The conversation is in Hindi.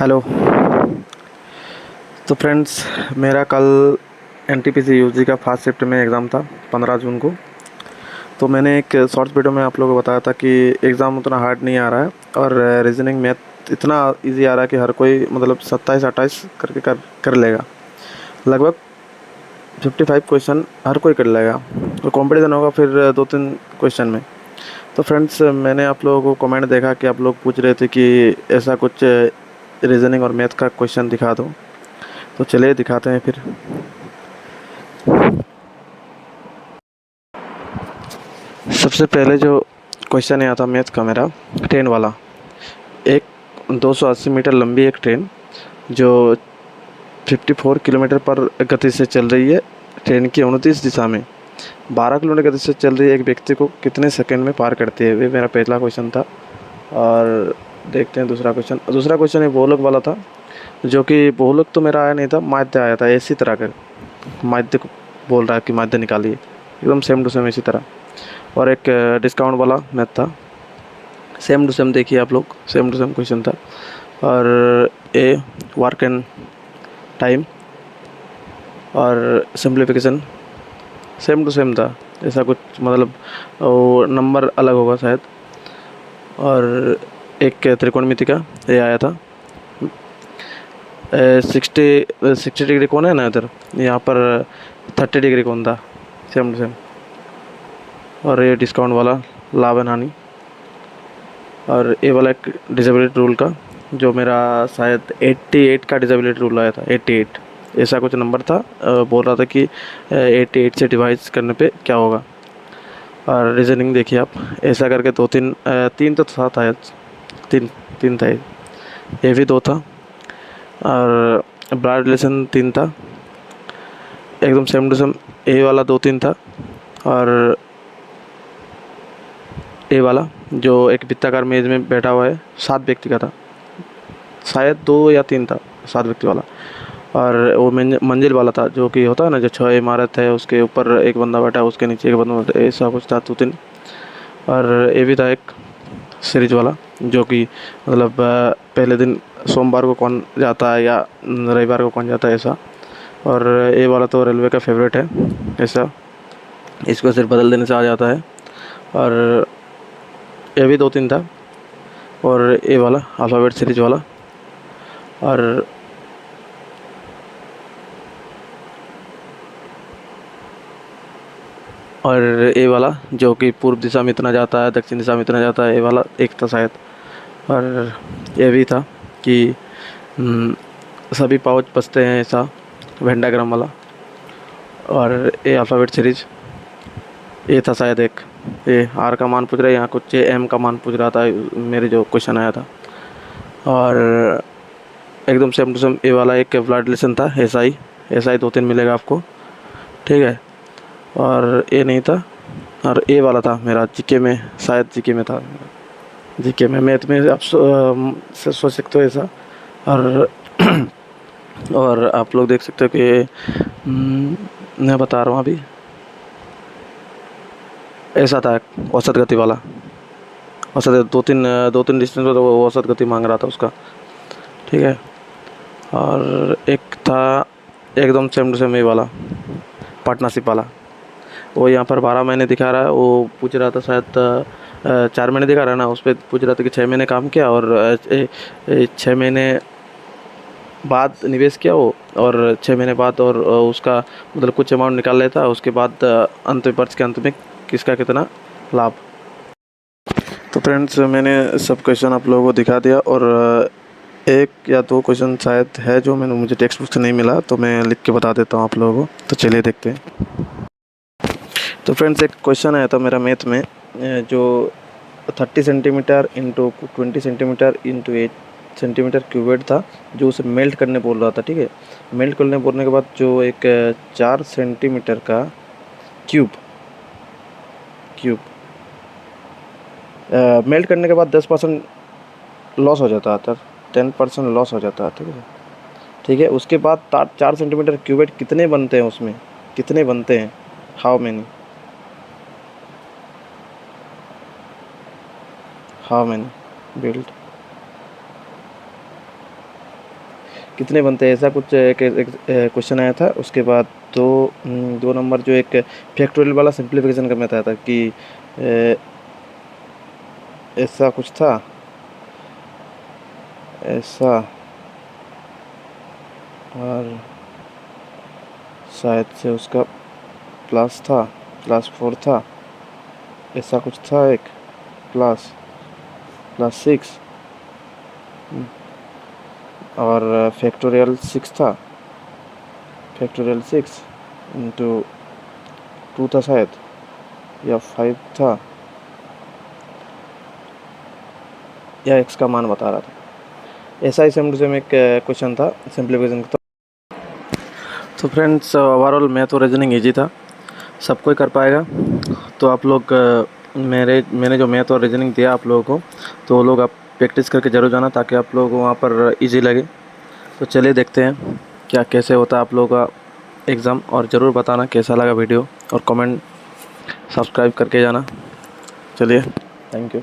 हेलो। तो फ्रेंड्स, मेरा कल एनटीपीसी यूजी का फर्स्ट शिफ्ट में एग्ज़ाम था 15 जून को। तो मैंने एक शॉर्ट्स वीडियो में आप लोगों को बताया था कि एग्ज़ाम उतना हार्ड नहीं आ रहा है और रीजनिंग मैथ इतना इजी आ रहा है कि हर कोई मतलब 27-28 करके कर लेगा। लगभग 55 क्वेश्चन हर कोई कर लेगा। तो कंपटीशन होगा फिर 2-3 क्वेश्चन में। तो फ्रेंड्स, मैंने आप लोगों को कमेंट देखा कि आप लोग पूछ रहे थे कि ऐसा कुछ रीजनिंग और मैथ का क्वेश्चन दिखा दो। तो चलिए दिखाते हैं फिर। सबसे पहले जो क्वेश्चन आया था मैथ का मेरा, ट्रेन वाला। एक 280 मीटर लंबी एक ट्रेन जो 54 किलोमीटर पर गति से चल रही है, ट्रेन की 29 दिशा में 12 किलोमीटर गति से चल रही है, एक व्यक्ति को कितने सेकंड में पार करती है। वे मेरा पहला क्वेश्चन था। और देखते हैं दूसरा क्वेश्चन ये बहुलक वाला था, जो कि बहुलक तो मेरा आया नहीं था, माध्य आया था। इसी तरह का माध्य को बोल रहा है कि माध्य निकालिए, एकदम सेम टू सेम इसी तरह। और एक डिस्काउंट वाला मैथ था, सेम टू सेम। देखिए आप लोग, सेम टू सेम क्वेश्चन था। और ए वर्क एंड टाइम और सिंप्लीफिकेशन सेम टू सेम था। ऐसा कुछ मतलब वो नंबर अलग होगा शायद। और एक त्रिकोणमिति का ये आया था, 60 डिग्री कौन है ना इधर, यहाँ पर 30 डिग्री कौन था, सेम टू सेम। और ये डिस्काउंट वाला लाभ एंड हानि। और ये वाला एक डिसेबिलिटी रूल का, जो मेरा शायद 88 का डिसेबिलिटी रूल आया था। 88 ऐसा कुछ नंबर था। बोल रहा था कि 88 से डिवाइड करने पे क्या होगा। और रीजनिंग देखिए आप, ऐसा करके तीन तो था शायद, तीन तीन था ये भी दो था। और ब्लड रिलेशन 3 था, एकदम सेम टू सेम। ए वाला 2-3 था। और ए वाला जो एक वृत्ताकार मेज में बैठा हुआ है, 7 व्यक्ति का था शायद, 2 या 3 था, 7 व्यक्ति वाला। और वो मंजिल वाला था, जो कि होता है ना, जो 6 इमारत है उसके ऊपर एक बंदा बैठा है, उसके नीचे एक बंदा बैठा है, ऐसा कुछ था 2-3। और ये भी था एक सीरीज वाला, जो कि मतलब पहले दिन सोमवार को कौन जाता है या रविवार को कौन जाता है, ऐसा। और ये वाला तो रेलवे का फेवरेट है, ऐसा इसको सिर्फ बदल देने से आ जाता है। और ये भी 2-3 था। और ये वाला अल्फ़ाबेट सीरीज वाला। और ये वाला जो कि पूर्व दिशा में इतना जाता है, दक्षिण दिशा में इतना जाता है, ये वाला एक था शायद। और ये भी था कि सभी पाउच बचते हैं, ऐसा वेंडाग्राम वाला। और ये अल्फ़ाबेट सीरीज ये था शायद एक। ये आर का मान पूछ रहा है, यहाँ कुछ एम का मान पूछ रहा था, मेरे जो क्वेश्चन आया था। और एकदम सेम टू सेम ये वाला एक ब्लड रिलेशन था, एस आई 2-3 मिलेगा आपको, ठीक है। और ये नहीं था। और ये वाला था मेरा जीके में, शायद जीके में था, जीके में। मैथ में आप सोच सकते हो ऐसा। और और आप लोग देख सकते हो कि मैं बता रहा हूँ अभी, ऐसा था औसत गति वाला। औसत 2-3 डिस्टेंस पर तो वो औसत गति मांग रहा था उसका, ठीक है। और एक था एकदम सेम टू सेम ये वाला, पार्टनरशिप वाला। वो यहाँ पर 12 महीने दिखा रहा है, वो पूछ रहा था शायद 4 महीने दिखा रहा है ना, उस पर पूछ रहा था कि 6 महीने काम किया और 6 महीने बाद निवेश किया वो, और 6 महीने बाद और उसका मतलब कुछ अमाउंट निकाल लेता है, उसके बाद अंत वर्ष के अंत में किसका कितना लाभ। तो फ्रेंड्स, मैंने सब क्वेश्चन आप लोगों को दिखा दिया। और एक या दो क्वेश्चन शायद है जो मुझे टेक्स्ट बुक से नहीं मिला, तो मैं लिख के बता देता हूँ आप लोगों को। तो चलिए देखते हैं। तो फ्रेंड्स, एक क्वेश्चन आया था मेरा मैथ में, जो 30 centimetre into 20 centimetre into 8 centimetre cubed था, जो उसे मेल्ट करने बोल रहा था, ठीक है। मेल्ट करने बोलने के बाद जो एक 4 सेंटीमीटर का क्यूब मेल्ट करने के बाद 10% लॉस हो जाता है, 10% लॉस हो जाता है, ठीक है। ठीक है, उसके बाद 4 सेंटीमीटर क्यूबेड कितने बनते हैं, उसमें कितने बनते हैं, हाउ मैनी बिल्ड। कितने बनते हैं, ऐसा कुछ एक क्वेश्चन आया था। उसके बाद 2 नंबर जो एक फैक्टोरियल वाला सिंप्लीफिकेशन करना था कि ए, ऐसा कुछ था, ऐसा, और शायद से उसका प्लस था, +4 था, ऐसा कुछ था एक, +6 और फैक्टोरियल 6 था, फैक्टोरियल 6 इंटू 2 था शायद, या 5 था, या x का मान बता रहा था। ऐसा ही सेम टू सेम एक क्वेश्चन था सिंप्लीफिकेशन का। तो फ्रेंड्स ओवरऑल मैथ और रीजनिंग ईजी था, सब कोई कर पाएगा। तो आप लोग मैंने जो मैथ और रीजनिंग दिया आप लोगों को, तो वो लोग आप प्रैक्टिस करके ज़रूर जाना, ताकि आप लोगों को वहाँ पर इजी लगे। तो चलिए देखते हैं क्या कैसे होता है आप लोगों का एग्ज़ाम, और ज़रूर बताना कैसा लगा वीडियो, और कमेंट सब्सक्राइब करके जाना। चलिए, थैंक यू।